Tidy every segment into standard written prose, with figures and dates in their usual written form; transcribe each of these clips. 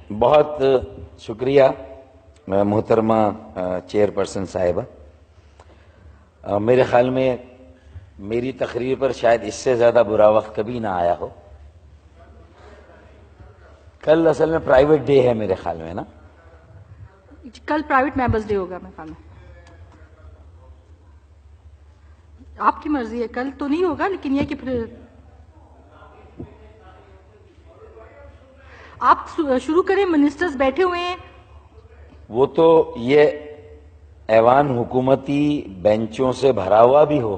بہت شکریہ محترمہ چیئرپرسن صاحبہ. میرے خیال میں میری تقریر پر شاید اس سے زیادہ برا وقت کبھی نہ آیا ہو. کل اصل میں پرائیویٹ ڈے ہے میرے خیال میں نا. کل پرائیویٹ ممبرز ڈے ہوگا. میرے خیال میں آپ کی مرضی ہے, کل تو نہیں ہوگا, لیکن یہ کہ پھر آپ شروع کریں. منسٹرز بیٹھے ہوئے ہیں. وہ تو یہ ایوان حکومتی بینچوں سے بھرا ہوا بھی ہو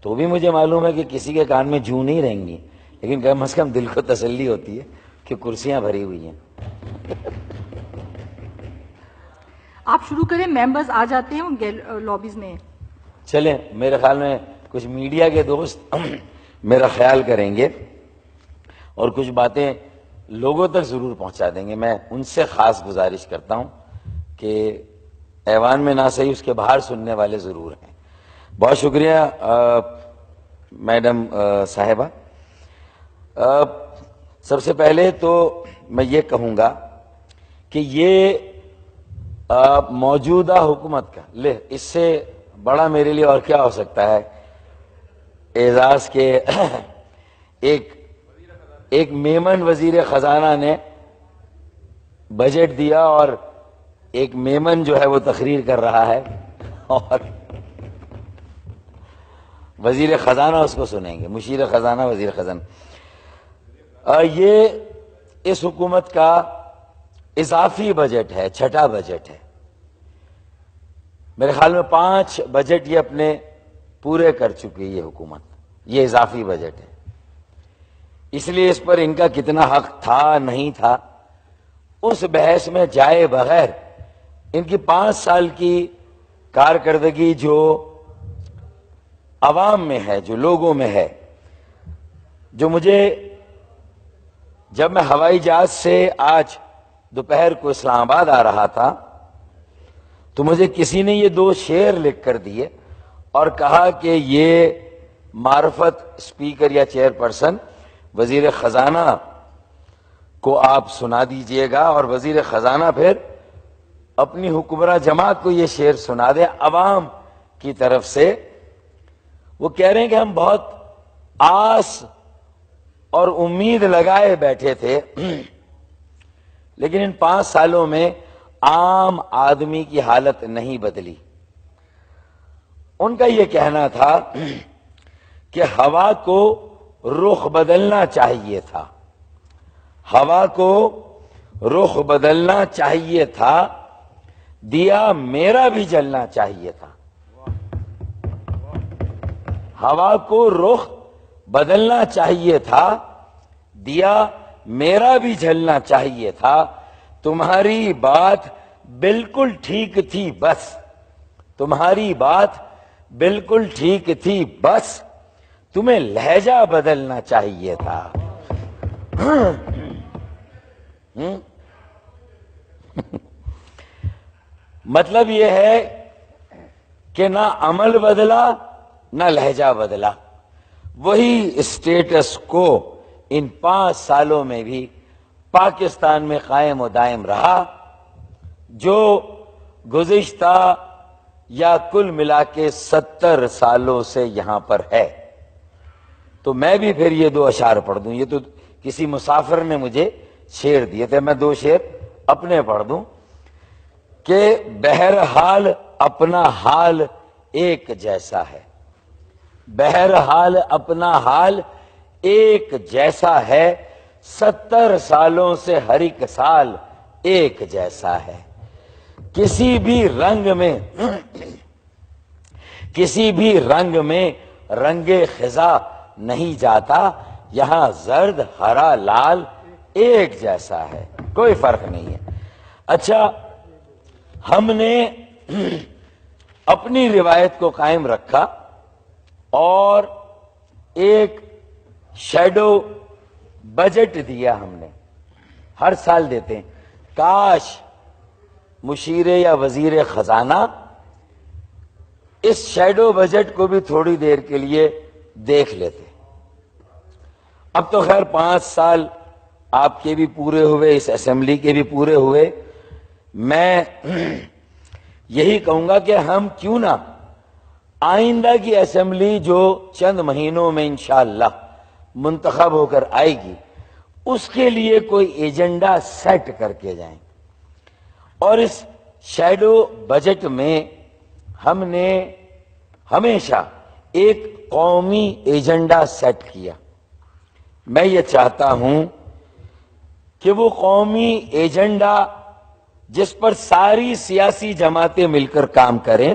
تو بھی مجھے معلوم ہے کہ کسی کے کان میں جوں نہیں رہیں گی, لیکن کم از کم دل کو تسلی ہوتی ہے کہ کرسیاں بھری ہوئی ہیں. آپ شروع کریں. ممبرز آ جاتے ہیں لابیز میں. چلیں, میرے خیال میں کچھ میڈیا کے دوست میرا خیال کریں گے اور کچھ باتیں لوگوں تک ضرور پہنچا دیں گے. میں ان سے خاص گزارش کرتا ہوں کہ ایوان میں نہ صحیح اس کے باہر سننے والے ضرور ہیں. بہت شکریہ میڈم صاحبہ. سب سے پہلے تو میں یہ کہوں گا کہ یہ موجودہ حکومت کا اس سے بڑا میرے لیے اور کیا ہو سکتا ہے اعزاز کے ایک میمن وزیر خزانہ نے بجٹ دیا اور ایک میمن جو ہے وہ تقریر کر رہا ہے اور وزیر خزانہ اس کو سنیں گے. مشیر خزانہ, وزیر خزانہ. یہ اس حکومت کا اضافی بجٹ ہے, چھٹا بجٹ ہے. میرے خیال میں 5 بجٹ یہ اپنے پورے کر چکی ہے یہ حکومت. یہ اضافی بجٹ ہے, اس لیے اس پر ان کا کتنا حق تھا نہیں تھا اس بحث میں جائے بغیر ان کی 5 سال کی کارکردگی جو عوام میں ہے, جو لوگوں میں ہے, جو مجھے جب میں ہوائی جہاز سے آج دوپہر کو اسلام آباد آ رہا تھا تو مجھے کسی نے یہ 2 شعر لکھ کر دیے اور کہا کہ یہ معرفت اسپیکر یا چیئرپرسن وزیر خزانہ کو آپ سنا دیجئے گا اور وزیر خزانہ پھر اپنی حکمراں جماعت کو یہ شعر سنا دیں عوام کی طرف سے. وہ کہہ رہے ہیں کہ ہم بہت آس اور امید لگائے بیٹھے تھے لیکن ان 5 سالوں میں عام آدمی کی حالت نہیں بدلی. ان کا یہ کہنا تھا کہ ہوا کو رخ بدلنا چاہیے تھا, ہوا کو رخ بدلنا چاہیے تھا, دیا میرا بھی جلنا چاہیے تھا. ہوا کو رخ بدلنا چاہیے تھا, دیا میرا بھی جلنا چاہیے تھا. تمہاری بات بالکل ٹھیک تھی بس, تمہاری بات بالکل ٹھیک تھی بس, تمہیں لہجہ بدلنا چاہیے تھا. مطلب یہ ہے کہ نہ عمل بدلا نہ لہجہ بدلا, وہی اسٹیٹس کو ان 5 سالوں میں بھی پاکستان میں قائم و دائم رہا جو گزشتہ یا کل ملا کے 70 سالوں سے یہاں پر ہے. تو میں بھی پھر یہ 2 اشعار پڑھ دوں. یہ تو کسی مسافر نے مجھے شعر دیے تھے, میں 2 شعر اپنے پڑھ دوں کہ بہرحال اپنا حال ایک جیسا ہے, بہرحال اپنا حال ایک جیسا ہے, 70 سالوں سے ہر ایک سال ایک جیسا ہے. کسی بھی رنگ میں رنگ خزاں نہیں جاتا, یہاں زرد ہرا لال ایک جیسا ہے, کوئی فرق نہیں ہے. اچھا, ہم نے اپنی روایت کو قائم رکھا اور ایک شیڈو بجٹ دیا. ہم نے ہر سال دیتے ہیں. کاش مشیر یا وزیر خزانہ اس شیڈو بجٹ کو بھی تھوڑی دیر کے لیے دیکھ لیتے. اب تو خیر 5 سال آپ کے بھی پورے ہوئے, اس اسمبلی کے بھی پورے ہوئے. میں یہی کہوں گا کہ ہم کیوں نہ آئندہ کی اسمبلی جو چند مہینوں میں انشاءاللہ منتخب ہو کر آئے گی, اس کے لیے کوئی ایجنڈا سیٹ کر کے جائیں. اور اس شیڈو بجٹ میں ہم نے ہمیشہ ایک قومی ایجنڈا سیٹ کیا. میں یہ چاہتا ہوں کہ وہ قومی ایجنڈا جس پر ساری سیاسی جماعتیں مل کر کام کریں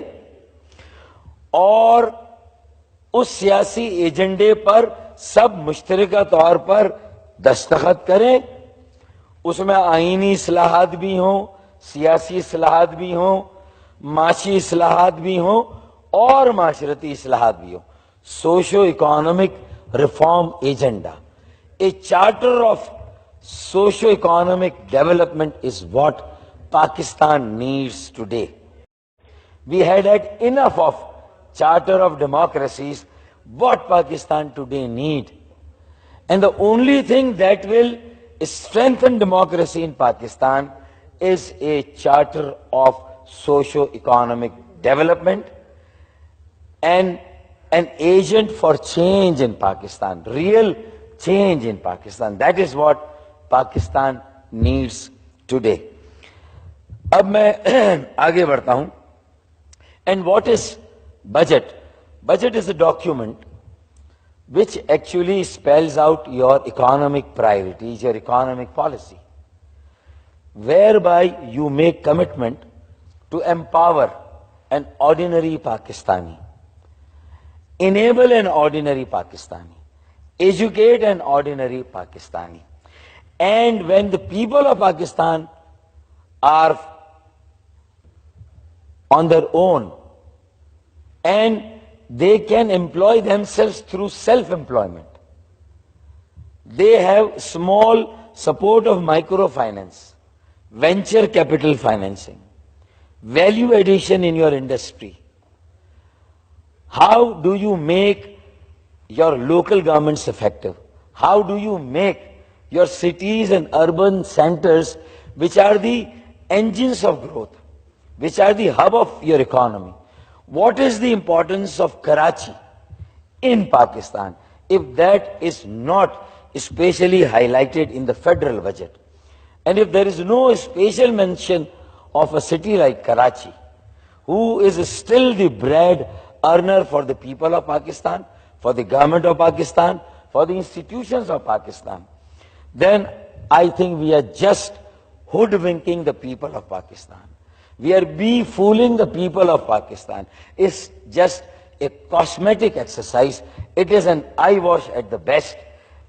اور اس سیاسی ایجنڈے پر سب مشترکہ طور پر دستخط کریں. اس میں آئینی اصلاحات بھی ہوں, سیاسی اصلاحات بھی ہوں, معاشی اصلاحات بھی ہوں اور معاشرتی اصلاحات بھی ہوں. Socio economic reform agenda, a charter of socio economic development is what Pakistan needs today. We had enough of charter of democracies. What Pakistan today need, and the only thing that will strengthen democracy in Pakistan is a charter of socio-economic development and an agent for change in Pakistan, real change in Pakistan. That is what Pakistan needs today. اب میں آگے بڑھتا ہوں. And what is budget? Budget is a document which actually spells out your economic priorities, your economic policy, whereby you make commitment to empower an ordinary Pakistani, enable an ordinary Pakistani, educate an ordinary Pakistani. And when the people of Pakistan are on their own and they can employ themselves through self-employment, they have small support of microfinance, venture capital financing, value addition in your industry. How do you make your local governments effective? How do you make your cities and urban centers, which are the engines of growth, which are the hub of your economy? What is the importance of Karachi in Pakistan if that is not especially highlighted in the federal budget? And if there is no special mention of a city like Karachi, who is still the bread earner for the people of Pakistan, for the government of Pakistan, for the institutions of Pakistan, then I think we are just hoodwinking the people of Pakistan. We are fooling the people of Pakistan. It's just a cosmetic exercise. It is an eyewash at the best,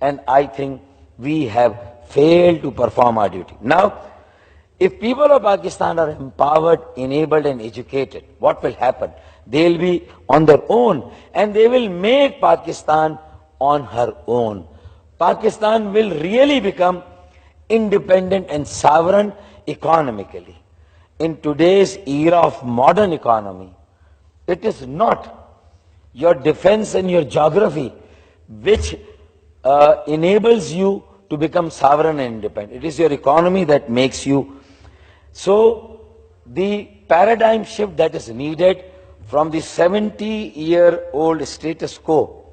and I think we have failed to perform our duty. Now, if people of Pakistan are empowered, enabled and educated, what will happen? They'll be on their own and they will make Pakistan on her own. Pakistan will really become independent and sovereign economically. In today's era of modern economy, it is not your defense and your geography which enables you to become sovereign and independent. It is your economy that makes you. So the paradigm shift that is needed from the 70-year-old status quo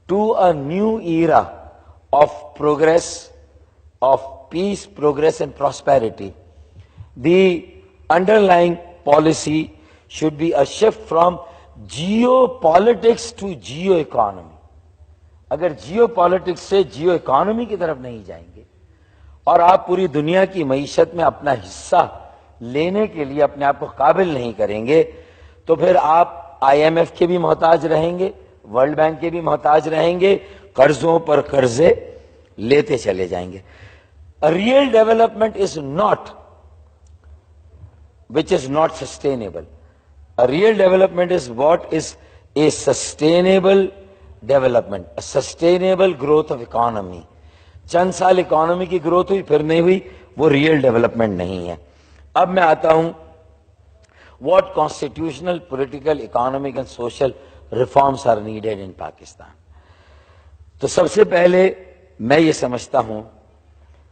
to a new era of progress, of peace, progress and prosperity, the underlying policy should be a shift from geopolitics to geoeconomy. اگر Jio politics سے Jio economy کی طرف نہیں جائیں گے اور آپ پوری دنیا کی معیشت میں اپنا حصہ لینے کے لیے اپنے آپ کو قابل نہیں کریں گے تو پھر آپ آئی ایم ایف کے بھی محتاج رہیں گے, ورلڈ بینک کے بھی محتاج رہیں گے, قرضوں پر قرضے لیتے چلے جائیں گے. Real development is not which is not sustainable. A real development is what is a sustainable development, a sustainable growth of economy. چند سال اکانومی کی گروتھ ہوئی پھر نہیں ہوئی, وہ ریئل ڈیولپمنٹ نہیں ہے. اب میں آتا ہوں what constitutional, political, economic and social reforms are needed in Pakistan. تو سب سے پہلے میں یہ سمجھتا ہوں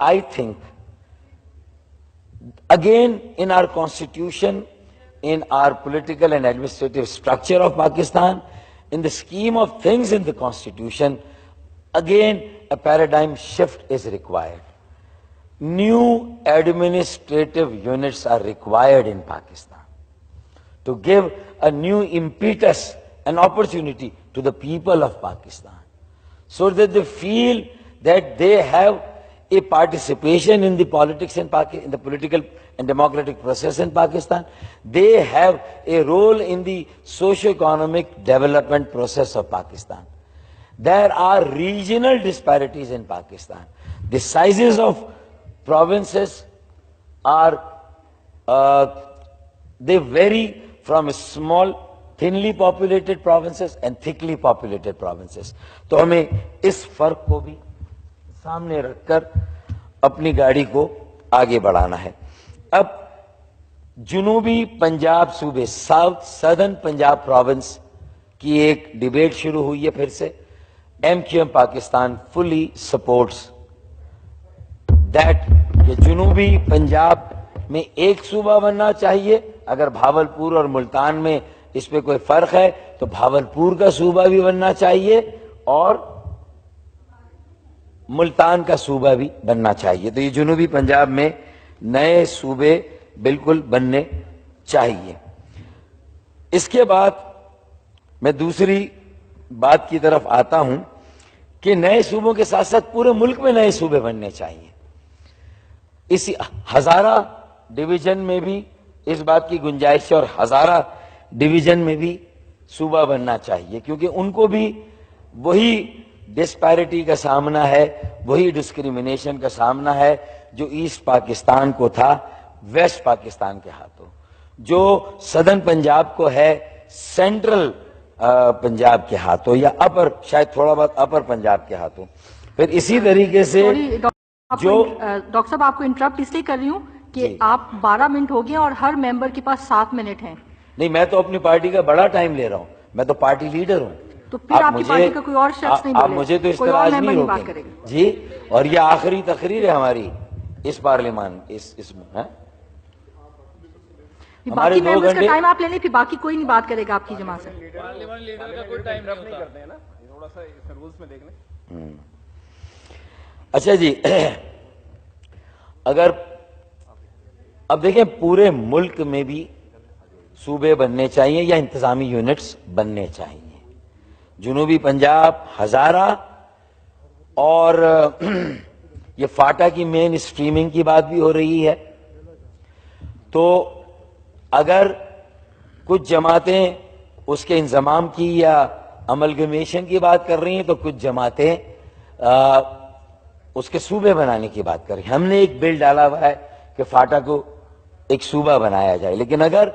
I think again in our constitution, in our political and administrative structure of Pakistan, in the scheme of things in the constitution, again a paradigm shift is required. New administrative units are required in Pakistan to give a new impetus, an opportunity to the people of Pakistan, so that they feel that they have a participation in the politics in the political and democratic process in Pakistan. They have a role in the socio-economic development process of Pakistan. There are regional disparities in Pakistan. The sizes of provinces are, they vary from small, thinly populated provinces and thickly populated provinces. تو ہمیں اس فرق کو بھی سامنے رکھ کر اپنی گاڑی کو آگے بڑھانا ہے. اب جنوبی پنجاب صوبے, سدرن پنجاب پروونس کی ایک ڈیبیٹ شروع ہوئی ہے پھر سے. MQM Pakistan fully sports that کہ جنوبی پنجاب میں ایک صوبہ بننا چاہیے. اگر بھاولپور اور ملتان میں اس پہ کوئی فرق ہے تو بھاولپور کا صوبہ بھی بننا چاہیے اور ملتان کا صوبہ بھی بننا چاہیے. تو یہ جنوبی پنجاب میں نئے صوبے بالکل بننے چاہیے. اس کے بعد میں دوسری بات کی طرف آتا ہوں کہ نئے صوبوں کے ساتھ ساتھ پورے ملک میں نئے صوبے بننے چاہیے. اسی ہزارہ ڈویژن میں بھی اس بات کی گنجائش ہے اور ہزارہ ڈویژن میں بھی صوبہ بننا چاہیے, کیونکہ ان کو بھی وہی ڈسپیرٹی کا سامنا ہے, وہی ڈسکریمنیشن کا سامنا ہے جو ایسٹ پاکستان کو تھا ویسٹ پاکستان کے ہاتھوں, جو سدرن پنجاب کو ہے سینٹرل پنجاب کے ہاتھوں, یا اپر, شاید تھوڑا بہت اپر پنجاب کے ہاتھوں. پھر اسی طریقے سے جو ڈاکٹر صاحب آپ کو انٹرپٹ اس لیے کر رہی ہوں کہ آپ 12 منٹ ہو گئے اور ہر ممبر کے پاس 7 منٹ ہیں. نہیں, میں تو اپنی پارٹی کا بڑا ٹائم لے رہا ہوں, میں تو پارٹی لیڈر ہوں. تو پھر آپ کی پارٹی کا کوئی اور شخص نہیں آپ مجھے تو اس طرح نہیں روکیں جی. اور یہ آخری تقریر ہے ہماری اس پارلیمان اس میں. باقی ممبرز کا ٹائم آپ لے لیں, پھر باقی کوئی نہیں بات کرے گا آپ کی جماعت سے. پارلیمان لیڈر کا کوئی ٹائم نہیں کرتے ہیں نا, تھوڑا سا رولز میں دیکھ لیں. اچھا جی, اگر اب دیکھیں پورے ملک میں بھی صوبے بننے چاہیے یا انتظامی یونٹس بننے چاہیے. جنوبی پنجاب, ہزارہ اور یہ فاٹا کی مین اسٹریمنگ کی بات بھی ہو رہی ہے. تو اگر کچھ جماعتیں اس کے انضمام کی یا املگمیشن کی بات کر رہی ہیں تو کچھ جماعتیں اس کے صوبے بنانے کی بات کر رہی ہیں. ہم نے ایک بل ڈالا ہوا ہے کہ فاٹا کو ایک صوبہ بنایا جائے, لیکن اگر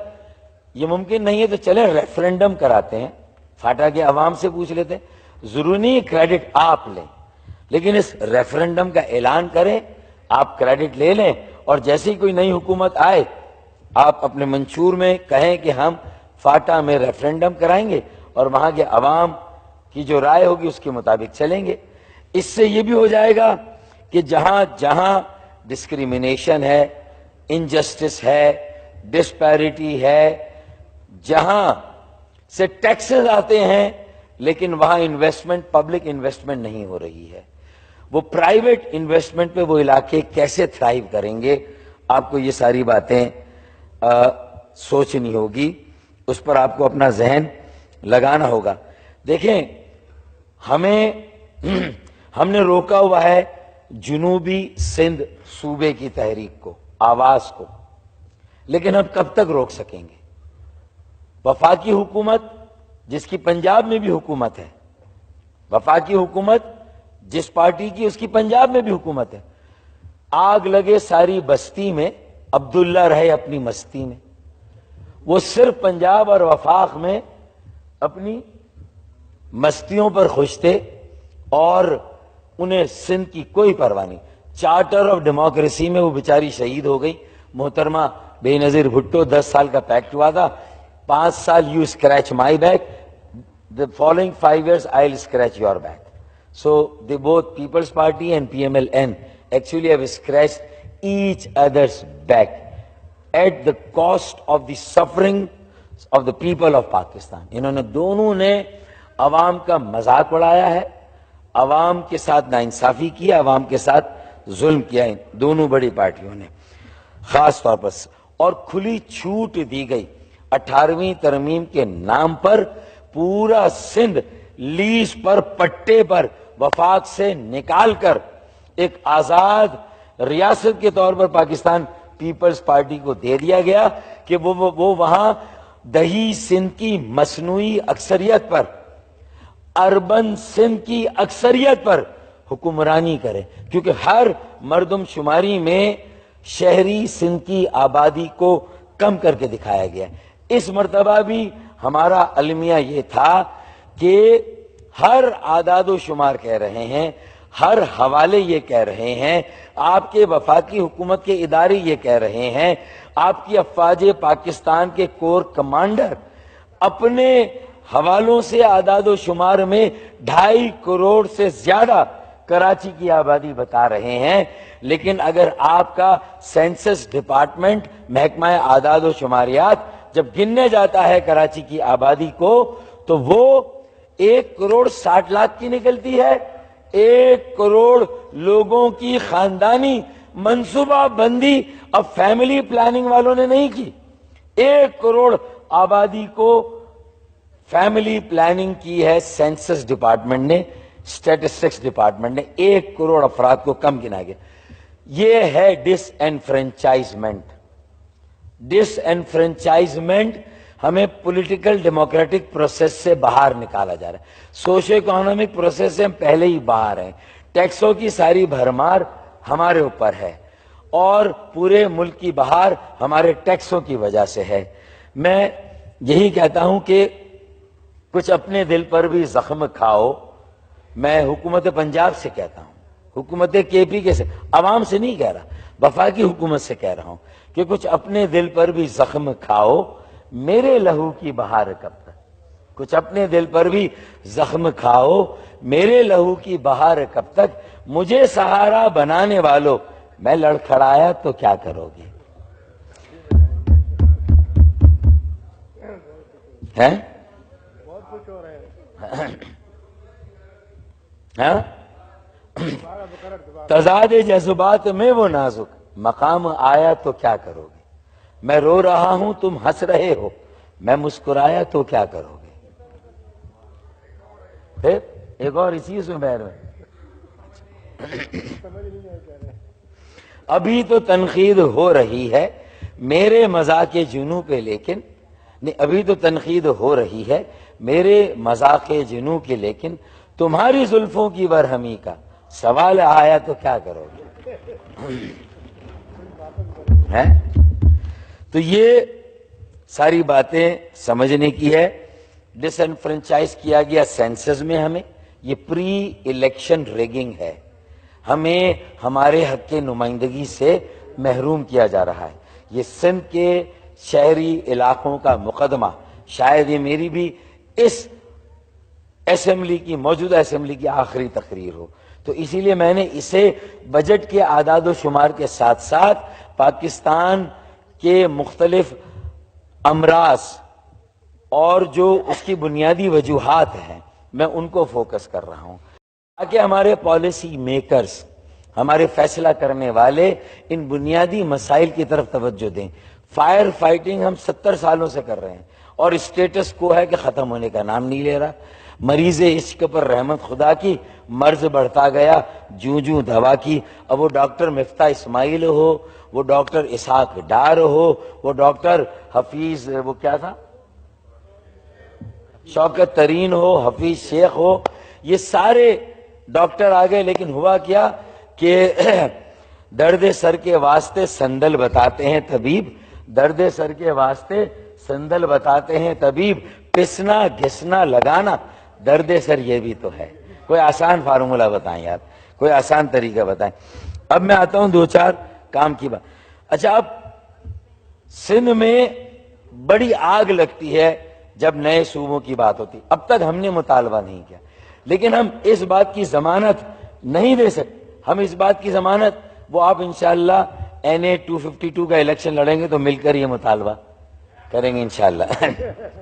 یہ ممکن نہیں ہے تو چلیں ریفرنڈم کراتے ہیں, فاٹا کے عوام سے پوچھ لیتے ہیں. ضروری نہیں کریڈٹ آپ لیں, لیکن اس ریفرنڈم کا اعلان کریں, آپ کریڈٹ لے لیں, اور جیسے ہی کوئی نئی حکومت آئے آپ اپنے منشور میں کہیں کہ ہم فاٹا میں ریفرنڈم کرائیں گے اور وہاں کے عوام کی جو رائے ہوگی اس کے مطابق چلیں گے. اس سے یہ بھی ہو جائے گا کہ جہاں جہاں ڈسکریمنیشن ہے, انجسٹس ہے, ڈسپیرٹی ہے, جہاں سے ٹیکسز آتے ہیں لیکن وہاں انویسٹمنٹ, پبلک انویسٹمنٹ نہیں ہو رہی ہے, وہ پرائیویٹ انویسٹمنٹ پہ وہ علاقے کیسے تھرائیو کریں گے, آپ کو یہ ساری باتیں سوچنی ہوگی, اس پر آپ کو اپنا ذہن لگانا ہوگا. دیکھیں ہم نے روکا ہوا ہے جنوبی سندھ صوبے کی تحریک کو, آواز کو, لیکن ہم کب تک روک سکیں گے؟ وفاقی حکومت جس کی پنجاب میں بھی حکومت ہے, وفاقی حکومت جس پارٹی کی اس کی پنجاب میں بھی حکومت ہے, آگ لگے ساری بستی میں عبداللہ رہے اپنی مستی میں. وہ صرف پنجاب اور وفاق میں اپنی مستیوں پر خوش تھے اور انہیں سندھ کی کوئی پرواہ نہیں. چارٹر آف ڈیموکریسی میں وہ بیچاری شہید ہو گئی محترمہ بے نظیر بھٹو. 10 سال کا پیکٹ ہوا تھا, 5 سال you scratch my back, the following 5 years I'll scratch your back. So they both People's Party and PMLN actually have scratched each other's back at the cost of the suffering of the people of Pakistan. انہوں نے دونوں نے عوام کا مذاق اڑایا ہے, عوام کے ساتھ ناانصافی کیا, عوام کے ساتھ ظلم کیا, دونوں بڑی پارٹیوں نے خاص طور پر, اور کھلی چھوٹ دی گئی 18ویں ترمیم کے نام پر پورا سندھ لیز پر پٹے پر وفاق سے نکال کر ایک آزاد ریاست کے طور پر پاکستان پیپلز پارٹی کو دے دیا گیا کہ وہ وہاں دہی سندھ کی مصنوعی اکثریت پر, اربن سندھ کی اکثریت پر حکمرانی کرے, کیونکہ ہر مردم شماری میں شہری سندھ کی آبادی کو کم کر کے دکھایا گیا. اس مرتبہ بھی ہمارا المیہ یہ تھا کہ ہر اعداد و شمار کہہ رہے ہیں, ہر حوالے یہ کہہ رہے ہیں, آپ کے وفاقی حکومت کے ادارے یہ کہہ رہے ہیں, آپ کی افواج پاکستان کے کور کمانڈر اپنے حوالوں سے اعداد و شمار میں 2.5 کروڑ سے زیادہ کراچی کی آبادی بتا رہے ہیں, لیکن اگر آپ کا سینسس ڈپارٹمنٹ محکمہ اعداد و شماریات جب گننے جاتا ہے کراچی کی آبادی کو تو وہ 1 کروڑ 60 لاکھ کی نکلتی ہے. 1 کروڑ لوگوں کی خاندانی منصوبہ بندی اب فیملی پلاننگ والوں نے نہیں کی. 1 کروڑ آبادی کو فیملی پلاننگ کی ہے سینسس ڈپارٹمنٹ نے, اسٹیٹسٹکس ڈپارٹمنٹ نے 1 کروڑ افراد کو کم گنا گیا. یہ ہے ڈس انفرینچائزمنٹ. ڈس انفرینچائزمنٹ ہمیں پولیٹیکل ڈیموکریٹک پروسیس سے باہر نکالا جا رہا ہے, سوشو اکانومک پروسیس سے ہم پہلے ہی باہر ہیں, ٹیکسوں کی ساری بھرمار ہمارے اوپر ہے اور پورے ملک کی بہار ہمارے ٹیکسوں کی وجہ سے ہے. میں یہی کہتا ہوں کہ کچھ اپنے دل پر بھی زخم کھاؤ. میں حکومت پنجاب سے کہتا ہوں, حکومت کے پی کے سے, عوام سے نہیں کہہ رہا, وفاقی حکومت سے کہہ رہا ہوں کہ کچھ اپنے دل پر بھی زخم کھاؤ, میرے لہو کی بہار کب تک. کچھ اپنے دل پر بھی زخم کھاؤ, میرے لہو کی بہار کب تک. مجھے سہارا بنانے والوں, میں لڑکھڑایا تو کیا کرو گے. ہیں تضاد جذبات میں وہ نازک مقام آیا تو کیا کرو گے. میں رو رہا ہوں تم ہنس رہے ہو, میں مسکرایا تو کیا کرو گے. پھر ایک اور اسی میں بہر میں ابھی تو تنقید ہو رہی ہے میرے مذاق جنوں پہ, لیکن نہیں, ابھی تو تنقید ہو رہی ہے میرے مذاق جنوں کے, لیکن تمہاری زلفوں کی برہمی کا سوال آیا تو کیا کرو گے. تو یہ ساری باتیں سمجھنے کی ہے. ڈس انفرینچائز کیا گیا سینسز میں ہمیں, یہ پری الیکشن ریگنگ ہے, ہمیں ہمارے حق کے نمائندگی سے محروم کیا جا رہا ہے. یہ سندھ کے شہری علاقوں کا مقدمہ, شاید یہ میری بھی اس اسمبلی کی, موجودہ اسمبلی کی آخری تقریر ہو, تو اسی لیے میں نے اسے بجٹ کے اعداد و شمار کے ساتھ ساتھ پاکستان کے مختلف امراض اور جو اس کی بنیادی وجوہات ہیں میں ان کو فوکس کر رہا ہوں, تاکہ ہمارے پالیسی میکرز, ہمارے فیصلہ کرنے والے ان بنیادی مسائل کی طرف توجہ دیں. فائر فائٹنگ ہم 70 سالوں سے کر رہے ہیں اور اسٹیٹس کو ہے کہ ختم ہونے کا نام نہیں لے رہا. مریض عشق پر رحمت خدا کی, مرض بڑھتا گیا جوں جوں دوا کی. اب وہ ڈاکٹر مفتاح اسماعیل ہو, وہ ڈاکٹر اسحاق ڈار ہو, وہ ڈاکٹر حفیظ وہ کیا تھا شوکت ترین ہو, حفیظ شیخ ہو, یہ سارے ڈاکٹر آ گئے, لیکن ہوا کیا کہ درد سر کے واسطے سندل بتاتے ہیں طبیب, درد سر کے واسطے سندل بتاتے ہیں طبیب, پسنا گھسنا لگانا درد سر یہ بھی تو ہے. کوئی آسان فارمولہ بتائیں یار, کوئی آسان طریقہ بتائیں. اب میں آتا ہوں 2-4 کام کی بات. اچھا, اب سندھ میں بڑی آگ لگتی ہے جب نئے صوبوں کی بات ہوتی. اب تک ہم نے مطالبہ نہیں کیا, لیکن ہم اس بات کی ضمانت نہیں دے سکتے, ہم اس بات کی ضمانت وہ آپ انشاءاللہ NA 252 کا الیکشن لڑیں گے تو مل کر یہ مطالبہ کریں گے انشاءاللہ.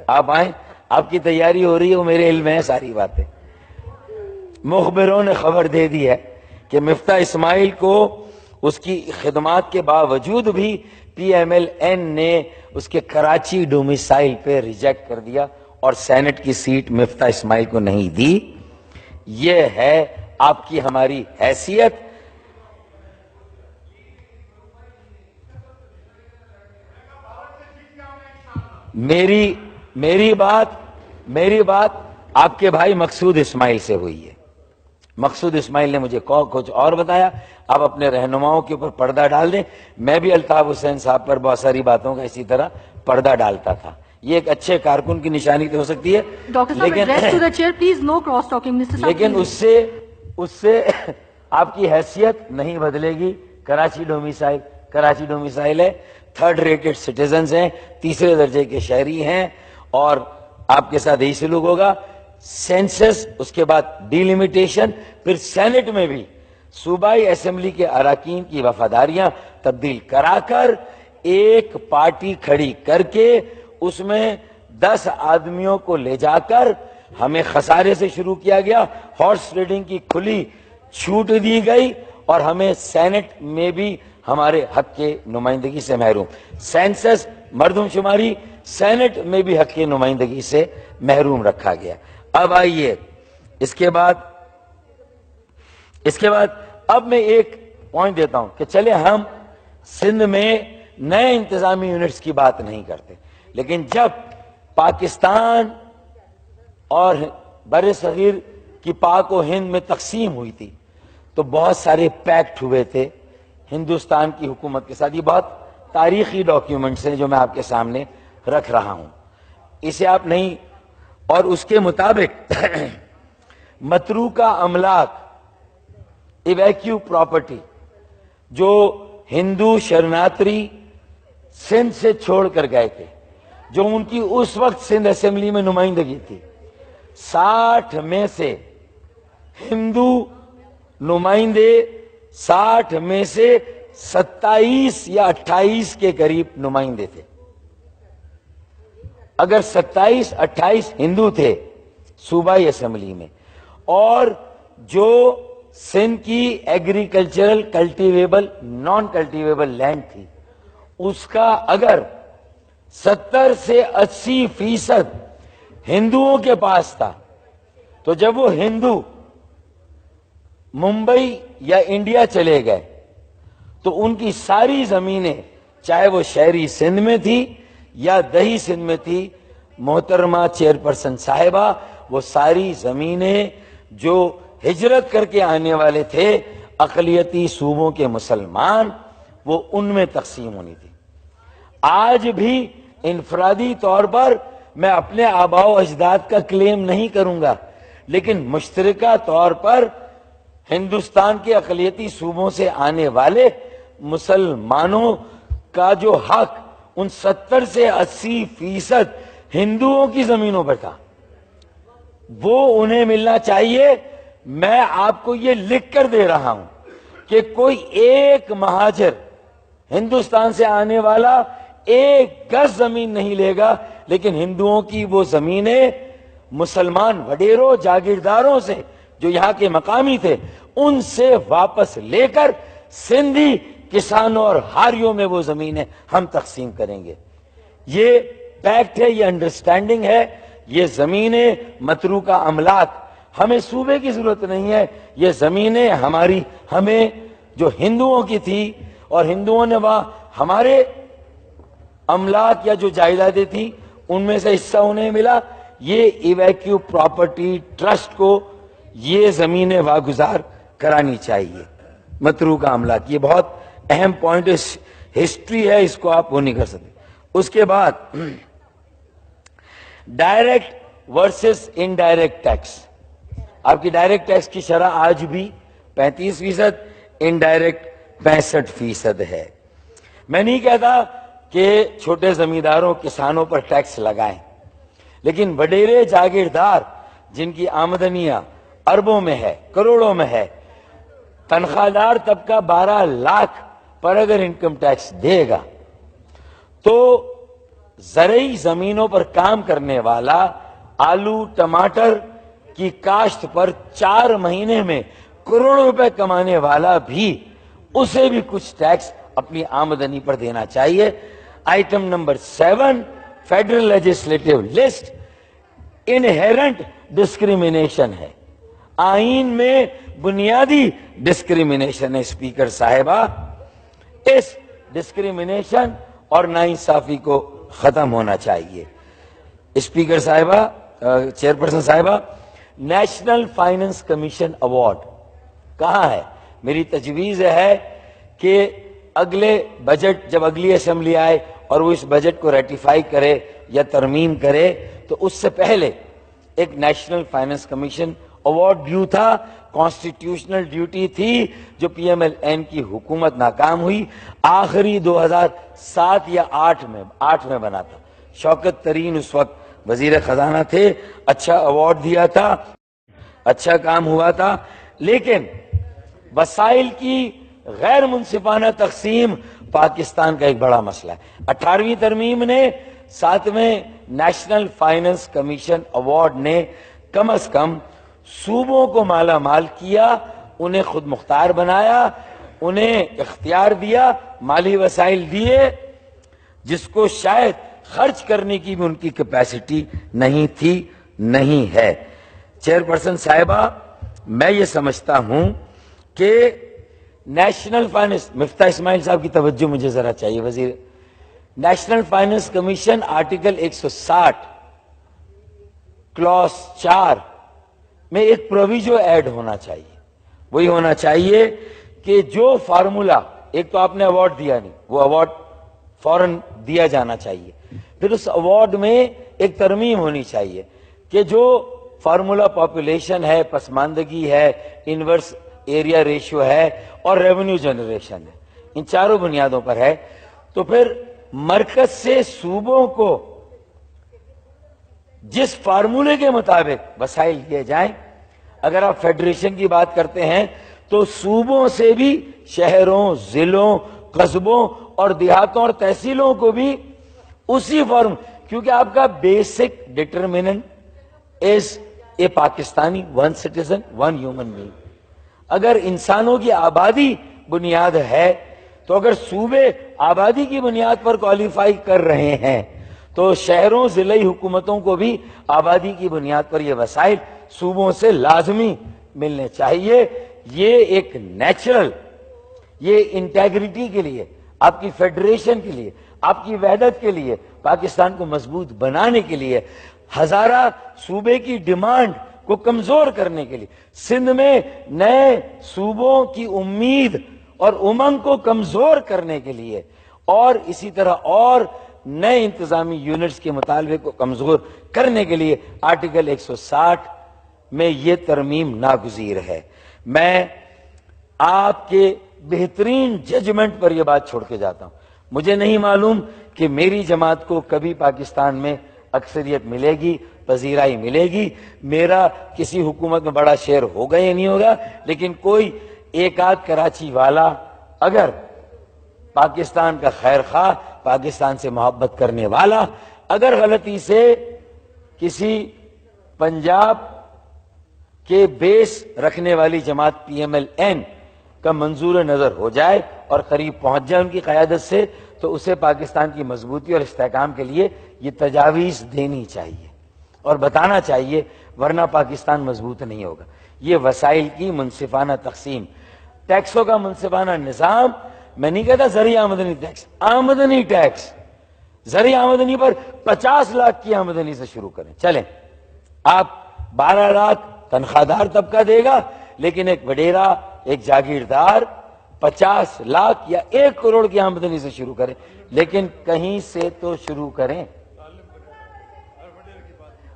آپ آئیں, آپ کی تیاری ہو رہی ہے, وہ میرے علم میں ہے ساری باتیں. مخبروں نے خبر دے دی ہے کہ مفتاح اسماعیل کو اس کی خدمات کے باوجود بھی PMLN نے اس کے کراچی ڈومیسائل پہ ریجیکٹ کر دیا اور سینٹ کی سیٹ مفتاح اسماعیل کو نہیں دی. یہ ہے آپ کی ہماری حیثیت. میری بات آپ کے بھائی مقصود اسماعیل سے ہوئی ہے. مقصود اسماعیل نے مجھے کچھ اور بتایا. آپ اپنے رہنماؤں کے اوپر پردہ ڈال دیں. میں بھی الطاف حسین صاحب پر بہت ساری باتوں کا اسی طرح پردہ ڈالتا تھا. یہ ایک اچھے کارکن کی نشانی تو ہو سکتی ہے, ڈاکٹر صاحب address to the chair please, no cross talking minister صاحب. لیکن اس سے آپ کی حیثیت نہیں بدلے گی. کراچی ڈومیسائل ہے, 3rd ریٹڈ سٹیزنز ہیں, 3 درجے کے شہری ہیں, اور آپ کے ساتھ یہی سلوک ہوگا. سینسس, اس کے بعد ڈیلیمیٹیشن, پھر سینٹ میں بھی صوبائی اسمبلی کے اراکین کی وفاداریاں تبدیل کرا کر ایک پارٹی کھڑی کر کے اس میں 10 آدمیوں کو لے جا کر ہمیں خسارے سے شروع کیا گیا. ہارس ریڈنگ کی کھلی چھوٹ دی گئی اور ہمیں سینٹ میں بھی ہمارے حق کے نمائندگی سے محروم. سینسس, مردم شماری, سینٹ میں بھی حق کی نمائندگی سے محروم رکھا گیا. اب آئیے اس کے بعد اب میں ایک پوائنٹ دیتا ہوں کہ چلے ہم سندھ میں نئے انتظامی یونٹس کی بات نہیں کرتے, لیکن جب پاکستان اور بر صغیر کی پاک و ہند میں تقسیم ہوئی تھی تو بہت سارے پیکٹ ہوئے تھے ہندوستان کی حکومت کے ساتھ. یہ بہت تاریخی ڈاکیومنٹس ہیں جو میں آپ کے سامنے رکھ رہا ہوں, اسے آپ نہیں. اور اس کے مطابق متروکہ املاک, ایویکیو پراپرٹی, جو ہندو شرناتری سندھ سے چھوڑ کر گئے تھے, جو ان کی اس وقت سندھ اسمبلی میں نمائندگی تھی, 60 میں سے ہندو نمائندے 60 میں سے 27 یا 28 کے قریب نمائندے تھے. اگر 27-28 ہندو تھے صوبائی اسمبلی میں, اور جو سندھ کی ایگریکلچرل کلٹیویبل نان کلٹیویبل لینڈ تھی اس کا اگر 70 سے 80% ہندوؤں کے پاس تھا, تو جب وہ ہندو ممبئی یا انڈیا چلے گئے تو ان کی ساری زمینیں, چاہے وہ شہری سندھ میں تھی یا دہی سندھ میں تھی, محترمہ چیئرپرسن صاحبہ, وہ ساری زمینیں جو ہجرت کر کے آنے والے تھے اقلیتی صوبوں کے مسلمان, وہ ان میں تقسیم ہونی تھی. آج بھی انفرادی طور پر میں اپنے آباء و اجداد کا کلیم نہیں کروں گا, لیکن مشترکہ طور پر ہندوستان کے اقلیتی صوبوں سے آنے والے مسلمانوں کا جو حق ان 70 سے 80% ہندوؤں کی زمینوں پر تھا, وہ انہیں ملنا چاہیے. میں آپ کو یہ لکھ کر دے رہا ہوں کہ کوئی ایک مہاجر ہندوستان سے آنے والا 1 گز زمین نہیں لے گا, لیکن ہندوؤں کی وہ زمینیں مسلمان وڈیروں جاگیرداروں سے جو یہاں کے مقامی تھے ان سے واپس لے کر سندھی کسانوں اور ہاریوں میں وہ زمینیں ہم تقسیم کریں گے. یہ پیکٹ ہے, یہ انڈرسٹینڈنگ ہے. یہ زمینیں متروکہ املاک, ہمیں صوبے کی ضرورت نہیں ہے. یہ زمینیں ہماری, ہمیں جو ہندوؤں کی تھی اور ہندوؤں نے وہاں ہمارے املاک یا جو جائیدادیں تھیں ان میں سے حصہ انہیں ملا. یہ ایویکیو پراپرٹی ٹرسٹ کو یہ زمینیں واگزار کرانی چاہیے. متروکہ املاک یہ بہت اہم پوائنٹ ہسٹری ہے, اس کو آپ وہ نہیں کر سکتے. اس کے بعد ڈائریکٹ ورسز انڈائریکٹ ٹیکس. آپ کی ڈائریکٹ ٹیکس کی شرح آج بھی 35%, انڈائریکٹ 65% ہے. میں نہیں کہتا کہ چھوٹے زمینداروں کسانوں پر ٹیکس لگائیں, لیکن وڈیرے جاگیردار جن کی آمدنیاں اربوں میں ہے, کروڑوں میں ہے, تنخواہ دار طبقہ 12 لاکھ پر اگر انکم ٹیکس دے گا تو زرعی زمینوں پر کام کرنے والا آلو ٹماٹر کی کاشت پر 4 مہینے میں کروڑوں روپے کمانے والا بھی اسے بھی کچھ ٹیکس اپنی آمدنی پر دینا چاہیے۔ Item number 7 federal legislative list inherent discrimination ہے، آئین میں بنیادی ڈسکریمنیشن ہے۔ اسپیکر صاحبہ، اس ڈسکریمنیشن اور ناانصافی کو ختم ہونا چاہیے۔ اسپیکر صاحبہ، چیئرپرسن صاحبہ، نیشنل فائننس کمیشن ایوارڈ کہاں ہے؟ میری تجویز ہے کہ اگلے بجٹ، جب اگلی اسمبلی آئے اور وہ اس بجٹ کو ریٹیفائی کرے یا ترمیم کرے، تو اس سے پہلے ایک national finance commission award due تھا، کانسٹیٹیوشنل ڈیوٹی تھی، جو پی ایم ایل این کی حکومت ناکام ہوئی، آخری 2007 یا 8 میں بنا تھا۔ شوکت ترین اس وقت وزیر خزانہ تھے، اچھا ایوارڈ دیا تھا، اچھا کام ہوا تھا، لیکن وسائل کی غیر منصفانہ تقسیم پاکستان کا ایک بڑا مسئلہ ہے۔ 18ویں ترمیم نے 7ویں نیشنل فائننس کمیشن ایوارڈ نے کم از کم صوبوں کو مالا مال کیا، انہیں خود مختار بنایا، انہیں اختیار دیا، مالی وسائل دیے، جس کو شاید خرچ کرنے کی بھی ان کی کیپیسٹی نہیں تھی، نہیں ہے۔ چیئرپرسن صاحبہ، میں یہ سمجھتا ہوں کہ نیشنل فائننس، مفتاح اسماعیل صاحب کی توجہ مجھے ذرا چاہیے وزیر، national finance commission article 160 class 4 میں ایک پروویژن ایڈ ہونا چاہیے۔ وہی ہونا چاہیے کہ جو فارمولا، ایک تو آپ نے ایوارڈ دیا نہیں، وہ ایوارڈ فوراً دیا جانا چاہیے، پھر اس ایوارڈ میں ایک ترمیم ہونی چاہیے کہ جو فارمولا پاپولیشن ہے، پسماندگی ہے، انورس ایریا ریشیو ہے اور ریونیو جنریشن ہے، ان چاروں بنیادوں پر ہے، تو پھر مرکز سے صوبوں کو جس فارمولے کے مطابق وسائل دیے جائیں۔ اگر آپ فیڈریشن کی بات کرتے ہیں تو صوبوں سے بھی شہروں، ضلعوں، قصبوں اور دیہاتوں اور تحصیلوں کو بھی اسی فارم، کیونکہ آپ کا بیسک ڈٹرمننٹ از اے پاکستانی، 1 citizen 1 human being۔ اگر انسانوں کی آبادی بنیاد ہے تو اگر صوبے آبادی کی بنیاد پر کوالیفائی کر رہے ہیں تو شہروں، ضلعی حکومتوں کو بھی آبادی کی بنیاد پر یہ وسائل صوبوں سے لازمی ملنے چاہیے۔ یہ ایک نیچرل، یہ انٹیگریٹی کے لیے، آپ کی فیڈریشن کے لیے، آپ کی وحدت کے لیے، پاکستان کو مضبوط بنانے کے لیے، ہزارہ صوبے کی ڈیمانڈ کو کمزور کرنے کے لیے، سندھ میں نئے صوبوں کی امید اور امنگ کو کمزور کرنے کے لیے، اور اسی طرح اور نئے انتظامی یونٹس کے مطالبے کو کمزور کرنے کے لیے آرٹیکل 160 میں یہ ترمیم ناگزیر ہے۔ میں آپ کے بہترین ججمنٹ پر یہ بات چھوڑ کے جاتا ہوں۔ مجھے نہیں معلوم کہ میری جماعت کو کبھی پاکستان میں اکثریت ملے گی، پذیرائی ملے گی، میرا کسی حکومت میں بڑا شیئر ہوگا یا نہیں ہوگا، لیکن کوئی ایک آدھ کراچی والا اگر پاکستان کا خیر خواہ، پاکستان سے محبت کرنے والا، اگر غلطی سے کسی پنجاب کے بیس رکھنے والی جماعت پی ایم ایل این کا منظور نظر ہو جائے اور قریب پہنچ جائے ان کی قیادت سے، تو اسے پاکستان کی مضبوطی اور استحکام کے لیے یہ تجاویز دینی چاہیے اور بتانا چاہیے، ورنہ پاکستان مضبوط نہیں ہوگا۔ یہ وسائل کی منصفانہ تقسیم، ٹیکسوں کا منصفانہ نظام، میں نہیں کہتا زرعی آمدنی ٹیکس، آمدنی ٹیکس، زرعی آمدنی پر 50 لاکھ کی آمدنی سے شروع کریں۔ چلیں، آپ 12 لاکھ تنخواہ دار طبقہ دے گا، لیکن ایک وڈیرا، ایک جاگیردار 50 لاکھ یا 1 کروڑ کی آمدنی سے شروع کریں، لیکن کہیں سے تو شروع کریں۔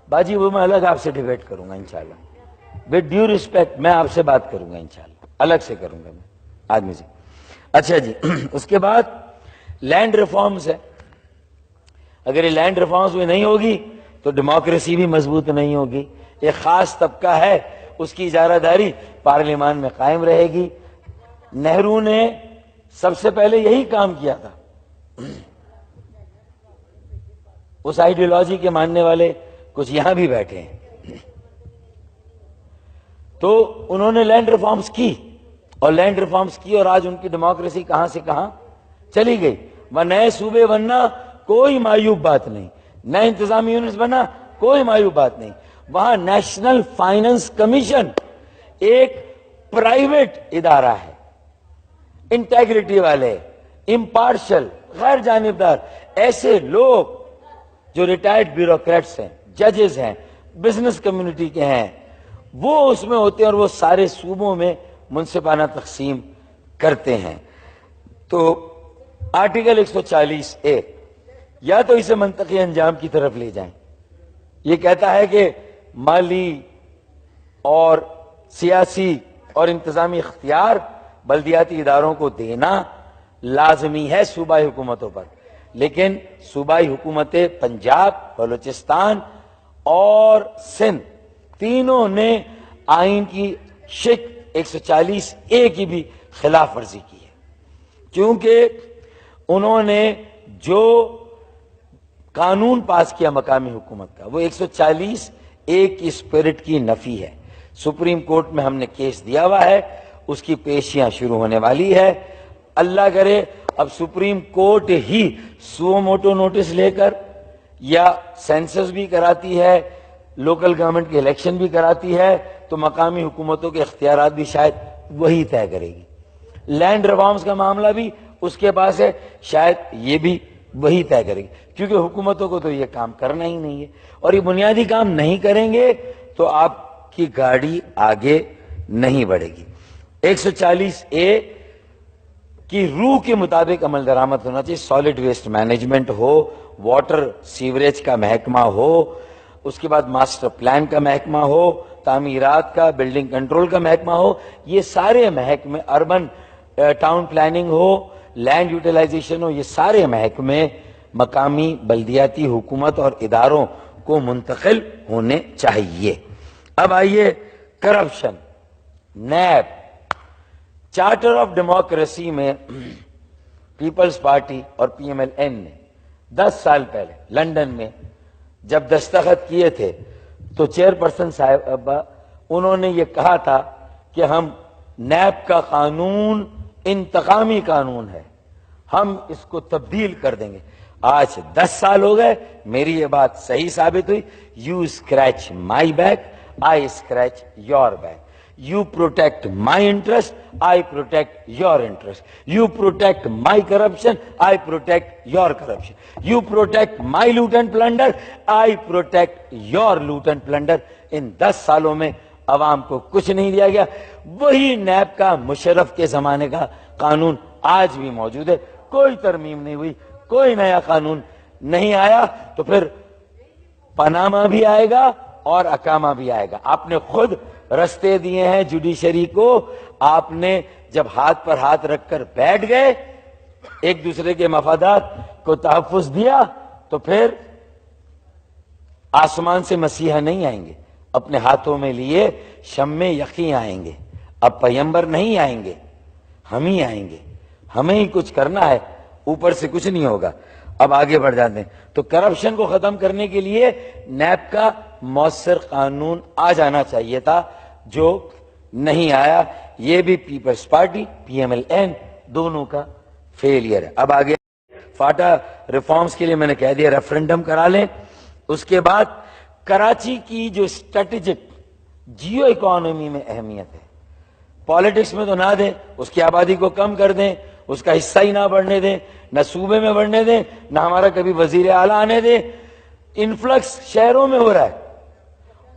باجی وہ میں الگ آپ سے ڈیبیٹ کروں گا انشاءاللہ، ود ڈیو ریسپیکٹ میں آپ سے بات کروں گا انشاءاللہ، الگ سے کروں گا میں آدمی سے۔ اچھا جی، اس کے بعد لینڈ ریفارمز ہے۔ اگر یہ لینڈ ریفارمز میں نہیں ہوگی تو ڈیموکریسی بھی مضبوط نہیں ہوگی۔ ایک خاص طبقہ ہے، اس کی اجارہ داری پارلیمان میں قائم رہے گی، نہرو نے سب سے پہلے یہی کام کیا تھا. اس آئیڈیالوجی کے ماننے والے کچھ یہاں بھی بیٹھے ہیں. تو انہوں نے لینڈ ریفارمز کی اور آج ان کی ڈیموکریسی کہاں سے کہاں چلی گئی. وہ نئے صوبے بننا کوئی معیوب بات نہیں, نئے انتظامی یونٹس بننا کوئی معیوب بات نہیں. وہاں نیشنل فائنانس کمیشن ایک پرائیویٹ ادارہ ہے, انٹیگریٹی والے, امپارشل, غیر جانبدار, ایسے لوگ جو ریٹائرڈ بیوروکریٹس ہیں, ججز ہیں, بزنس کمیونٹی کے ہیں, وہ اس میں ہوتے ہیں اور وہ سارے صوبوں میں منصفانہ تقسیم کرتے ہیں. تو آرٹیکل 140A یا تو اسے منطقی انجام کی طرف لے جائیں. یہ کہتا ہے کہ مالی اور سیاسی اور انتظامی اختیار بلدیاتی اداروں کو دینا لازمی ہے صوبائی حکومتوں پر, لیکن صوبائی حکومتیں پنجاب, بلوچستان اور سندھ تینوں نے آئین کی شق 140A کی بھی خلاف ورزی کی ہے, کیونکہ انہوں نے جو قانون پاس کیا مقامی حکومت کا وہ 140A کی اسپرٹ کی نفی ہے. سپریم کورٹ میں ہم نے کیس دیا ہوا ہے, اس کی پیشیاں شروع ہونے والی ہے. اللہ کرے اب سپریم کورٹ ہی سو موٹو نوٹس لے کر یا سینسس بھی کراتی ہے, لوکل گورنمنٹ کے الیکشن بھی کراتی ہے, تو مقامی حکومتوں کے اختیارات بھی شاید وہی طے کرے گی. لینڈ ریفارمز کا معاملہ بھی اس کے پاس ہے, شاید یہ بھی وہی طے کرے گی, کیونکہ حکومتوں کو تو یہ کام کرنا ہی نہیں ہے, اور یہ بنیادی کام نہیں کریں گے تو آپ کی گاڑی آگے نہیں بڑھے گی. 140A کی روح کے مطابق عمل درآمد ہونا چاہیے. سالڈ ویسٹ مینجمنٹ ہو, واٹر سیوریج کا محکمہ ہو, اس کے بعد ماسٹر پلان کا محکمہ ہو, تعمیرات کا, بلڈنگ کنٹرول کا محکمہ ہو, یہ سارے محکمے, اربن ٹاؤن پلاننگ ہو, لینڈ یوٹیلائزیشن ہو, یہ سارے محکمے مقامی بلدیاتی حکومت اور اداروں کو منتقل ہونے چاہیے. اب آئیے corruption. NAB, charter of democracy میں پیپلز پارٹی اور PMLN نے 10 سال پہلے لندن میں جب دستخط کیے تھے تو چیئرپرسن صاحبہ انہوں نے یہ کہا تھا کہ ہم نیب کا قانون انتقامی قانون ہے, ہم اس کو تبدیل کر دیں گے. آج 10 سال ہو گئے, میری یہ بات صحیح ثابت ہوئی. You scratch my back, I scratch your back. You protect my interest, I protect your interest. You protect my corruption, I protect your corruption. You protect my loot and plunder, I protect your loot and plunder. ان 10 سالوں میں عوام کو کچھ نہیں دیا گیا. وہی NAB کا مشرف کے زمانے کا قانون آج بھی موجود ہے, کوئی ترمیم نہیں ہوئی, کوئی نیا قانون نہیں آیا. تو پھر پاناما بھی آئے گا اور اکاما بھی آئے گا. آپ نے خود رستے دیے ہیں جوڈیشری کو, آپ نے جب ہاتھ پر ہاتھ رکھ کر بیٹھ گئے, ایک دوسرے کے مفادات کو تحفظ دیا, تو پھر آسمان سے مسیحا نہیں آئیں گے, اپنے ہاتھوں میں لیے شمع یقین آئیں گے. اب پیغمبر نہیں آئیں گے, ہم ہی آئیں گے, ہمیں ہی کچھ کرنا ہے, اوپر سے کچھ نہیں ہوگا. اب آگے بڑھ جاتے ہیں. تو کرپشن کو ختم کرنے کے لیے نیب کا مؤثر قانون آ جانا چاہیے تھا, جو نہیں آیا. یہ بھی پیپلز پارٹی PMLN دونوں کا فیلئر ہے. اب آگے فاٹا ریفارمز کے لیے میں نے کہہ دیا ریفرنڈم کرا لیں. اس کے بعد کراچی کی جو اسٹریٹجک جیو اکانومی میں اہمیت ہے, پالیٹکس میں تو نہ دیں, اس کی آبادی کو کم کر دیں, اس کا حصہ ہی نہ بڑھنے دیں, نہ صوبے میں بڑھنے دیں, نہ ہمارا کبھی وزیر اعلیٰ آنے دیں. انفلکس شہروں میں ہو رہا ہے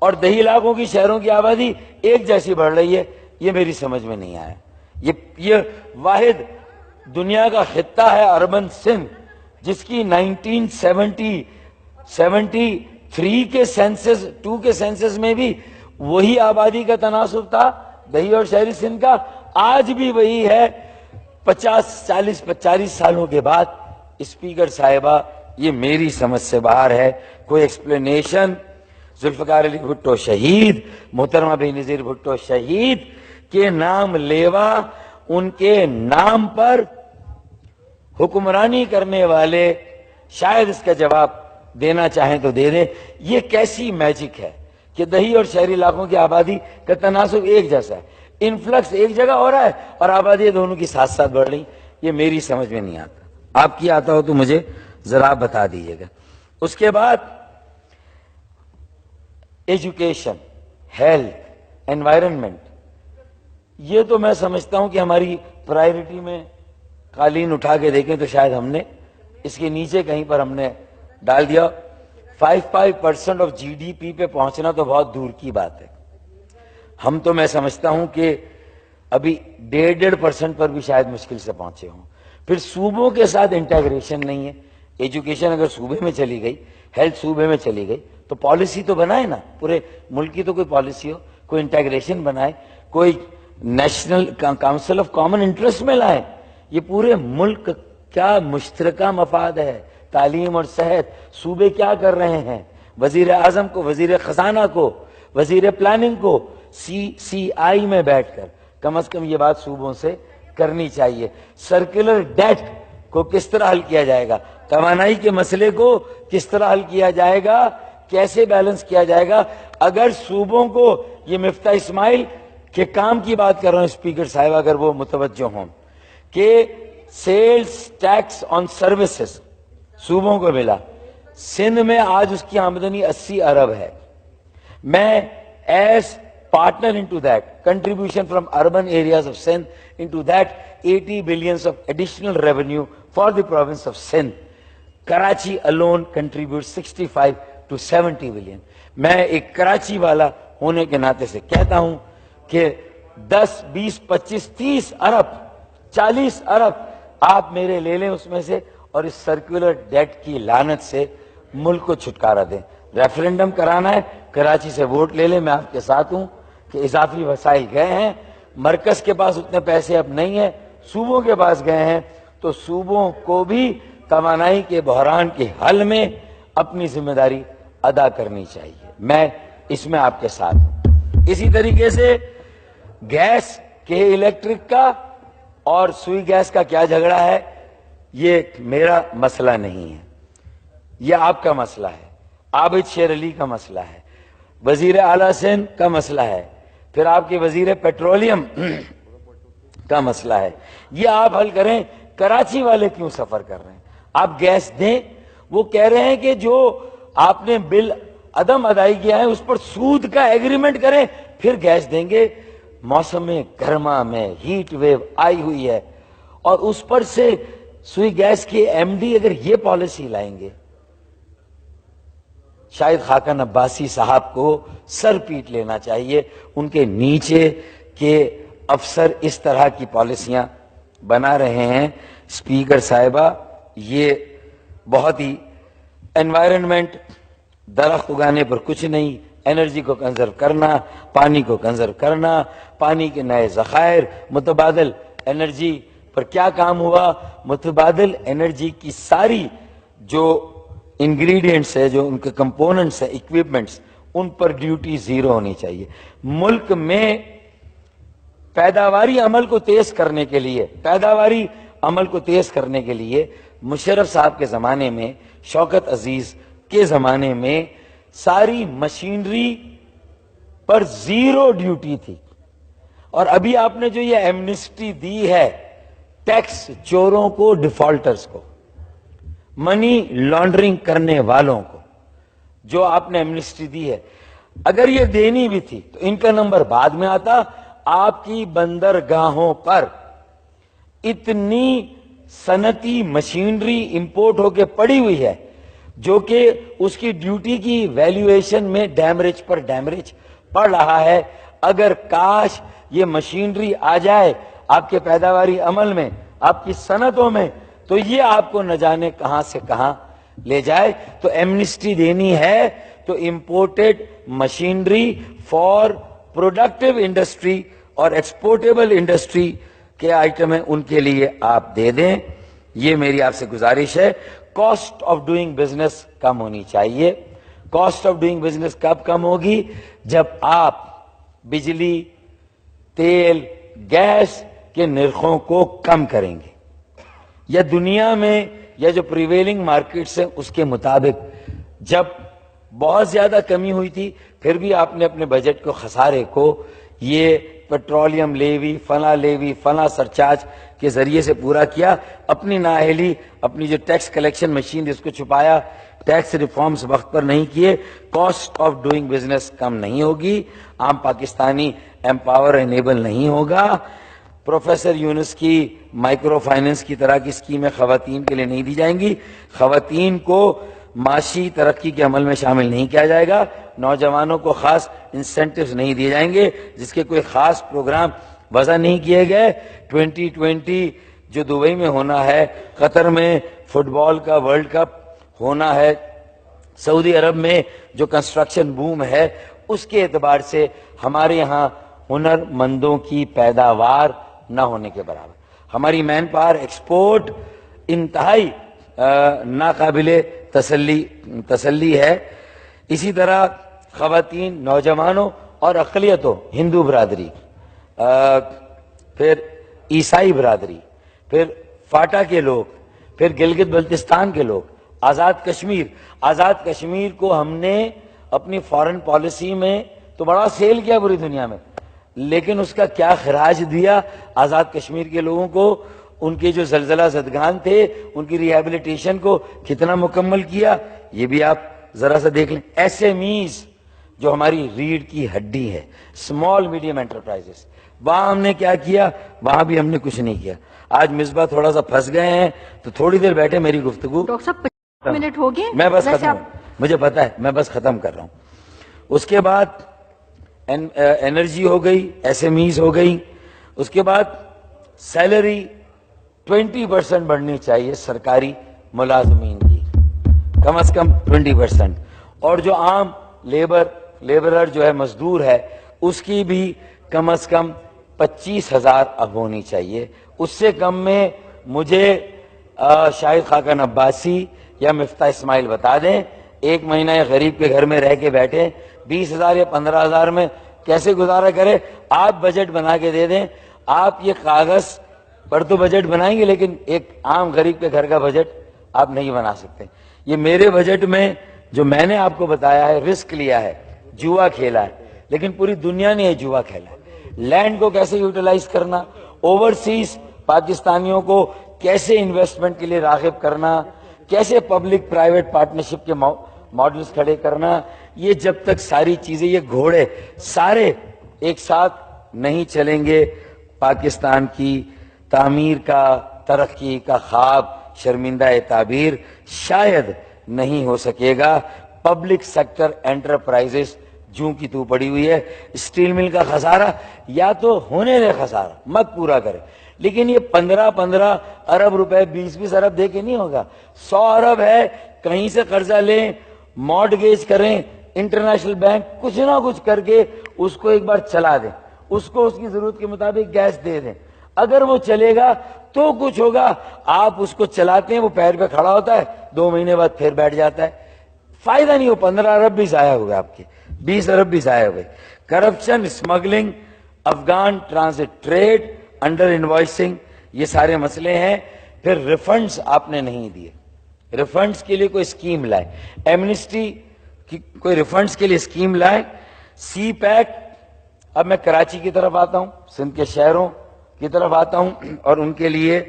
اور دیہی علاقوں کی شہروں کی آبادی ایک جیسی بڑھ رہی ہے. یہ میری سمجھ میں نہیں آیا. یہ واحد دنیا کا خطہ ہے اربن سندھ, جس کی 1973 کے سینسس 2 کے سینسس میں بھی وہی آبادی کا تناسب تھا دیہی اور شہری سندھ کا, آج بھی وہی ہے. 40 سالوں کے بعد اسپیکر صاحبہ یہ میری سمجھ سے باہر ہے. کوئی ایکسپلینیشن. ذوالفقار علی بھٹو شہید, محترمہ بے نظیر بھٹو شہید کے نام لیوا ان کے نام پر حکمرانی کرنے والے شاید اس کا جواب دینا چاہیں تو دے دیں. یہ کیسی میجک ہے کہ دیہی اور شہری علاقوں کی آبادی کا تناسب ایک جیسا ہے, انفلکس ایک جگہ ہو رہا ہے اور آبادی دونوں کی ساتھ ساتھ بڑھ رہی. یہ میری سمجھ میں نہیں آتا, آپ کی آتا ہو تو مجھے ذرا بتا دیجیے گا. اس کے بعد ایجوکیشن, ہیلتھ, انوائرنمنٹ, یہ تو میں سمجھتا ہوں کہ ہماری پرائیورٹی میں قالین اٹھا کے دیکھیں تو شاید ہم نے اس کے نیچے کہیں پر ہم نے ڈال دیا. 5% آف جی ڈی پی پہ پہنچنا تو بہت دور کی بات ہے. ہم تو میں سمجھتا ہوں کہ ابھی 1.5% پر بھی شاید مشکل سے پہنچے ہوں. پھر صوبوں کے ساتھ انٹیگریشن نہیں ہے. ایجوکیشن اگر صوبے میں چلی گئی, ہیلتھ صوبے میں چلی گئی, تو پالیسی تو بنائے نا, پورے ملک کی تو کوئی پالیسی ہو, کوئی انٹیگریشن بنائے, کوئی national council of common interest میں لائیں. یہ پورے ملک کا مشترکہ مفاد ہے. تعلیم اور صحت, صوبے کیا کر رہے ہیں, وزیر اعظم کو, وزیر خزانہ کو, وزیر پلاننگ کو سی آئی میں بیٹھ کر کم از کم یہ بات صوبوں سے کرنی چاہیے. سرکولر ڈیٹ کو کس طرح حل کیا جائے گا, توانائی کے مسئلے کو کس طرح حل کیا جائے گا, کیسے بیلنس کیا جائے گا. اگر صوبوں کو, یہ مفتاح اسماعیل کے کام کی بات کر رہا ہوں اسپیکر صاحب, اگر وہ متوجہ ہوں کہ سیلز ٹیکس آن سروسز صوبوں کو ملا, سندھ میں آج اس کی آمدنی 80 ارب ہے. میں as partner into that, contribution from urban areas of Sindh into that 80 billions of additional revenue for the province of Sindh. Karachi alone contributes 65 to 70 billion. میں ایک کراچی والا ہونے کے ناطے سے کہتا ہوں کہ 10, 20, 25, 30 ارب, 40 ارب آپ میرے لے لیں اس میں سے, اور اس سرکولر ڈیٹ کی لعنت سے ملک کو چھٹکارا دیں. ریفرنڈم کرانا ہے, کراچی سے ووٹ لے لیں, میں آپ کے ساتھ ہوں کہ اضافی وسائل گئے ہیں, مرکز کے پاس اتنے پیسے اب نہیں ہیں, صوبوں کے پاس گئے ہیں, تو صوبوں کو بھی توانائی کے بحران کے حل میں اپنی ذمہ داری ادا کرنی چاہیے. میں اس میں آپ کے ساتھ ہوں. اسی طریقے سے گیس کے, الیکٹرک کا اور سوئی گیس کا کیا جھگڑا ہے, یہ میرا مسئلہ نہیں ہے, یہ آپ کا مسئلہ ہے, عابد شیر علی کا مسئلہ ہے, وزیر اعلیٰ سندھ کا مسئلہ ہے, پھر آپ کے وزیر پیٹرولیم کا مسئلہ ہے. یہ آپ حل کریں. کراچی والے کیوں سفر کر رہے ہیں؟ آپ گیس دیں. وہ کہہ رہے ہیں کہ جو آپ نے بل عدم ادائی کیا ہے اس پر سود کا ایگریمنٹ کریں, پھر گیس دیں گے. موسم گرما میں ہیٹ ویو آئی ہوئی ہے, اور اس پر سے سوئی گیس کے ایم ڈی اگر یہ پالیسی لائیں گے, شاید خاقان عباسی صاحب کو سر پیٹ لینا چاہیے. ان کے نیچے کے افسر اس طرح کی پالیسیاں بنا رہے ہیں. اسپیکر صاحبہ, یہ بہت ہی, انوائرنمنٹ, درخت اگانے پر کچھ نہیں, انرجی کو کنزرو کرنا, پانی کو کنزرو کرنا, پانی کے نئے ذخائر, متبادل انرجی پر کیا کام ہوا, متبادل انرجی کی ساری جو انگریڈینٹس ہے, جو ان کے کمپوننٹس ہیں, اکوپمنٹس, ان پر ڈیوٹی زیرو ہونی چاہیے. ملک میں پیداواری عمل کو تیز کرنے کے لیے مشرف صاحب کے زمانے میں, شوکت عزیز کے زمانے میں ساری مشینری پر زیرو ڈیوٹی تھی. اور ابھی آپ نے جو یہ ایمنسٹی دی ہے ٹیکس چوروں کو, ڈیفالٹرز کو, منی لانڈرنگ کرنے والوں کو, جو آپ نے ایمنسٹی دی ہے, اگر یہ دینی بھی تھی تو ان کا نمبر بعد میں آتا. آپ کی بندرگاہوں پر اتنی صنعتی مشینری امپورٹ ہو کے پڑی ہوئی ہے جو کہ اس کی ڈیوٹی کی ویلیویشن میں ڈیمریج پر ڈیمریج پڑ رہا ہے. اگر کاش یہ مشینری آ جائے آپ کے پیداواری عمل میں, آپ کی صنعتوں میں, تو یہ آپ کو نہ جانے کہاں سے کہاں لے جائے. تو ایمنسٹی دینی ہے تو imported machinery for productive industry اور ایکسپورٹیبل انڈسٹری کے آئٹم ہیں, ان کے لیے آپ دے دیں. یہ میری آپ سے گزارش ہے. کاسٹ آف ڈوئنگ بزنس کم ہونی چاہیے. کاسٹ آف ڈوئنگ بزنس کب کم ہوگی؟ جب آپ بجلی, تیل, گیس کے نرخوں کو کم کریں گے، یا دنیا میں یا جو پریویلنگ مارکیٹس ہیں اس کے مطابق جب بہت زیادہ کمی ہوئی تھی پھر بھی آپ نے اپنے بجٹ کو خسارے کو یہ پیٹرولیم لیوی فلاں سرچارج کے ذریعے سے پورا کیا، اپنی نااہلی، اپنی جو ٹیکس کلیکشن مشین جس کو چھپایا، ٹیکس ریفارمز وقت پر نہیں کیے، کاسٹ آف ڈوئنگ بزنس کم نہیں ہوگی، عام پاکستانی امپاور انیبل نہیں ہوگا، پروفیسر یونس کی مائکرو فائننس کی طرح کی اسکیمیں خواتین کے لیے نہیں دی جائیں گی، خواتین کو معاشی ترقی کے عمل میں شامل نہیں کیا جائے گا، نوجوانوں کو خاص انسینٹیوز نہیں دیے جائیں گے جس کے کوئی خاص پروگرام وضع نہیں کیے گئے۔ 2020 جو دبئی میں ہونا ہے، قطر میں فٹ بال کا ورلڈ کپ ہونا ہے، سعودی عرب میں جو کنسٹرکشن بوم ہے، اس کے اعتبار سے ہمارے یہاں ہنر مندوں کی پیداوار نہ ہونے کے برابر، ہماری مین پاور ایکسپورٹ انتہائی ناقابل تسلی ہے۔ اسی طرح خواتین، نوجوانوں اور اقلیتوں، ہندو برادری، پھر عیسائی برادری، پھر فاٹا کے لوگ، پھر گلگت بلتستان کے لوگ، آزاد کشمیر کو ہم نے اپنی فارن پالیسی میں تو بڑا سیل کیا پوری دنیا میں، لیکن اس کا کیا خراج دیا آزاد کشمیر کے لوگوں کو، ان کے جو زلزلہ زدگان تھے ان کی ریہیبلیٹیشن کو کتنا مکمل کیا، یہ بھی آپ ذرا سا دیکھ لیں۔ ایس ایم ایز جو ہماری ریڑھ کی ہڈی ہے، اسمال میڈیم انٹرپرائزز، وہاں ہم نے کیا کیا؟ وہاں بھی ہم نے کچھ نہیں کیا۔ آج مصباح تھوڑا سا پھنس گئے ہیں تو تھوڑی دیر بیٹھے، میری گفتگو ڈاکٹر صاحب 50 منٹ ہو گئے، میں بس ختم، مجھے پتا ہے میں بس ختم کر رہا ہوں۔ اس کے بعد انرجی ہو گئی، ایس ایم ایز ہو گئی، اس کے بعد سیلری 20% بڑھنی چاہیے سرکاری ملازمین کی، کم از کم 20%، اور جو عام لیبرر جو ہے، مزدور ہے، اس کی بھی کم از کم 25,000 اب ہونی چاہیے۔ اس سے کم میں مجھے شاہد خاقان عباسی یا مفتاح اسماعیل بتا دیں، ایک مہینہ ایک غریب کے گھر میں رہ کے بیٹھے 20,000 یا 15,000 میں کیسے گزارا کرے؟ آپ بجٹ بنا کے دے دیں، آپ یہ کاغذ پر تو بجٹ بنائیں گے لیکن ایک عام غریب کے گھر کا بجٹ آپ نہیں بنا سکتے۔ یہ میرے بجٹ میں جو میں نے آپ کو بتایا ہے، رسک لیا ہے، جوا کھیلا ہے، لیکن پوری دنیا نے یہ جوا کھیلا ہے۔ لینڈ کو کیسے یوٹیلائز کرنا، اوورسیز پاکستانیوں کو کیسے انویسٹمنٹ کے لیے راغب کرنا، کیسے پبلک پرائیویٹ پارٹنرشپ کے ماڈلز کھڑے کرنا، یہ جب تک ساری چیزیں، یہ گھوڑے سارے ایک ساتھ نہیں چلیں گے، پاکستان کی تعمیر کا، ترقی کا خواب شرمندہ تعبیر شاید نہیں ہو سکے گا۔ پبلک سیکٹر انٹرپرائزز جوں کی تو پڑی ہوئی ہے، اسٹیل مل کا خسارہ یا تو ہونے دے، خسارہ مت پورا کرے، لیکن یہ 15 ارب روپے، 20 ارب دے کے نہیں ہوگا، 100 ارب ہے، کہیں سے قرضہ لیں، مارٹگیج کریں، انٹرنیشنل بینک کچھ نہ کچھ کر کے اس کو ایک بار چلا دیں، اس کو اس کی ضرورت کے مطابق گیس دے دیں، اگر وہ چلے گا تو کچھ ہوگا۔ آپ اس کو چلاتے ہیں، وہ پیر پہ کھڑا ہوتا ہے، 2 مہینے بعد پھر بیٹھ جاتا ہے، فائدہ نہیں ہو، 15 ارب بھی ضائع ہوئے آپ کے، 20 ارب بھی ضائع ہوئے۔ Corruption, smuggling, Afghan transit trade, under invoicing, یہ سارے مسئلے ہیں۔ پھر ریفنڈز آپ نے نہیں دیے، ریفنڈز کے لیے کوئی اسکیم لائے، ایمنسٹی کی کوئی ریفنڈز کے لیے اسکیم لائے۔ سی پیک، اب میں کراچی کی طرف آتا ہوں، سندھ کے شہروں کی طرف آتا ہوں، اور ان کے لیے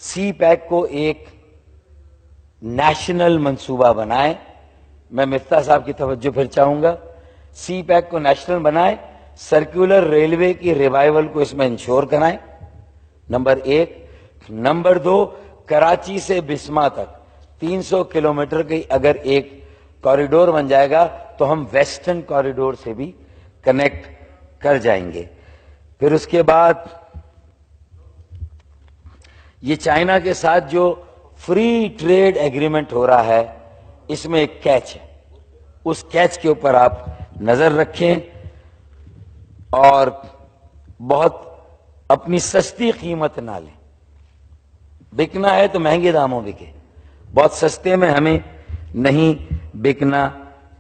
سی پیک کو ایک نیشنل منصوبہ بنائیں۔ میں مفتاح صاحب کی توجہ پھر چاہوں گا، سی پیک کو نیشنل بنائیں، سرکولر ریلوے کی ریوائیول کو اس میں انشور کرائیں، نمبر 1۔ نمبر 2، کراچی سے بسما تک 300 کلومیٹر کی اگر ایک کوریڈور بن جائے گا تو ہم ویسٹرن کوریڈور سے بھی کنیکٹ کر جائیں گے۔ پھر اس کے بعد یہ چائنا کے ساتھ جو فری ٹریڈ ایگریمنٹ ہو رہا ہے، اس میں ایک کیچ ہے، اس کیچ کے اوپر آپ نظر رکھیں اور بہت اپنی سستی قیمت نہ لیں، بکنا ہے تو مہنگے داموں بکے، بہت سستے میں ہمیں نہیں بکنا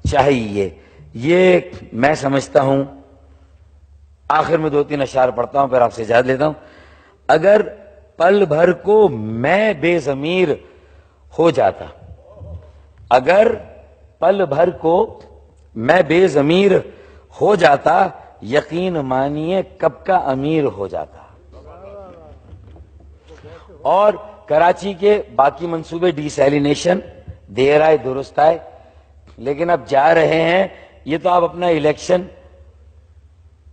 چاہیے۔ یہ میں سمجھتا ہوں، آخر میں 2-3 اشعار پڑھتا ہوں پھر آپ سے اجازت لیتا ہوں۔ اگر پل بھر کو میں بے ضمیر ہو جاتا، اگر پل بھر کو میں بے ضمیر ہو جاتا، یقین مانیے کب کا امیر ہو جاتا۔ اور کراچی کے باقی منصوبے ڈیسیلینیشن دیر آئے درست آئے، لیکن اب جا رہے ہیں، یہ تو آپ اپنا الیکشن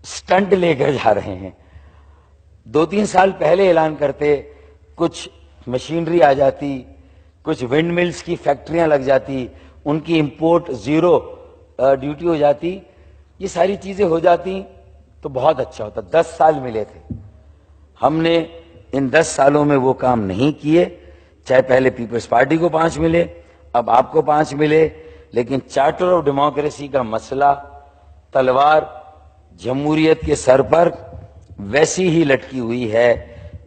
سٹنٹ لے کر جا رہے ہیں۔ 2-3 سال پہلے اعلان کرتے، کچھ مشینری آ جاتی، کچھ ونڈ ملز کی فیکٹریاں لگ جاتی، ان کی امپورٹ زیرو ڈیوٹی ہو جاتی، یہ ساری چیزیں ہو جاتی تو بہت اچھا ہوتا۔ 10 سال ملے تھے، ہم نے ان 10 سالوں میں وہ کام نہیں کیے، چاہے پہلے پیپلز پارٹی کو 5 ملے، اب آپ کو 5 ملے، لیکن چارٹر آف ڈیموکریسی کا مسئلہ، تلوار جمہوریت کے سر پر ویسی ہی لٹکی ہوئی ہے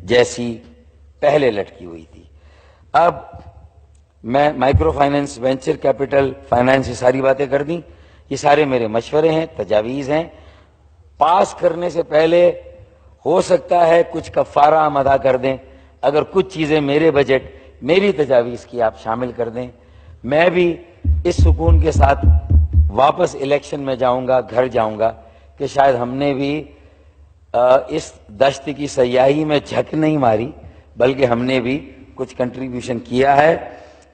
جیسی پہلے لٹکی ہوئی تھی۔ اب میں micro finance, venture capital finance, یہ ساری باتیں کر دیں، یہ سارے میرے مشورے ہیں، تجاویز ہیں۔ پاس کرنے سے پہلے ہو سکتا ہے کچھ کفارہ ہم ادا کر دیں، اگر کچھ چیزیں میرے بجٹ، میری تجاویز کی آپ شامل کر دیں، میں بھی اس سکون کے ساتھ واپس الیکشن میں جاؤں گا، گھر جاؤں گا کہ شاید ہم نے بھی اس دشت کی سیاحی میں جھک نہیں ماری، بلکہ ہم نے بھی کچھ کنٹریبیوشن کیا ہے۔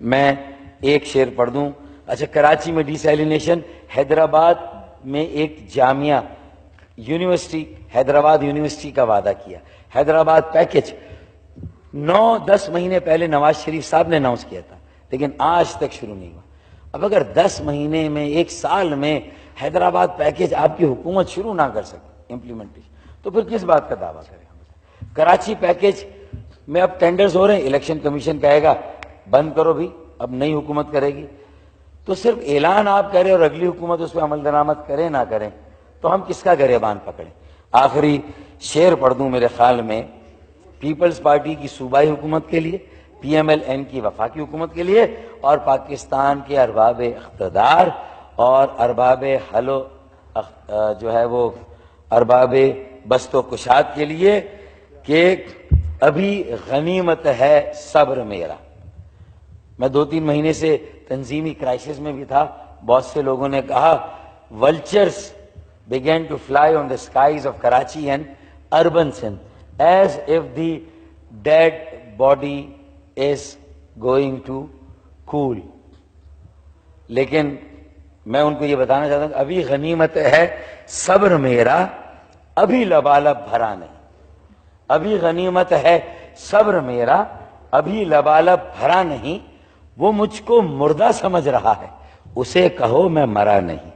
میں ایک شعر پڑھ دوں۔ اچھا، کراچی میں ڈیسیلینیشن، حیدرآباد میں ایک جامعہ یونیورسٹی، حیدرآباد یونیورسٹی کا وعدہ کیا، حیدرآباد پیکج 9-10 مہینے پہلے نواز شریف صاحب نے اناؤنس کیا تھا، لیکن آج تک شروع نہیں ہوا۔ اب اگر 10 مہینے میں، 1 سال میں حیدرآباد پیکج آپ کی حکومت شروع نہ کر سکے امپلیمنٹیشن، تو پھر کس بات کا دعویٰ کریں ہم؟ کراچی پیکج میں اب ٹینڈرز ہو رہے ہیں، الیکشن کمیشن کہے گا بند کرو بھی، اب نئی حکومت کرے گی، تو صرف اعلان آپ کریں اور اگلی حکومت اس پہ عمل درآمد کرے نہ کریں، تو ہم کس کا گریبان پکڑیں؟ آخری شعر پڑھ دوں میرے خیال میں، پیپلز پارٹی کی صوبائی حکومت کے لیے، پی ایم ایل این کی وفاقی حکومت کے لیے، اور پاکستان کے ارباب اقتدار اور ارباب حل و جو ہے وہ ارباب بست و کشاد کے لیے، کہ ابھی غنیمت ہے صبر میرا۔ میں 2-3 مہینے سے تنظیمی کرائسس میں بھی تھا، بہت سے لوگوں نے کہا vultures began to fly on the skies of Karachi and urban Sindh as if the dead body is going to cool۔ لیکن میں ان کو یہ بتانا چاہتا ہوں کہ ابھی غنیمت ہے صبر میرا، ابھی لبالب بھرا نہیں، ابھی غنیمت ہے صبر میرا، ابھی لبالب بھرا نہیں، وہ مجھ کو مردہ سمجھ رہا ہے، اسے کہو میں مرا نہیں،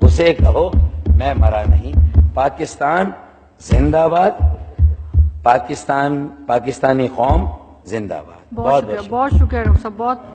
اسے کہو میں مرا نہیں۔ پاکستان زندہ باد، پاکستانی قوم زندہ باد۔ بہت شکریہ ڈاکٹر صاحب، بہت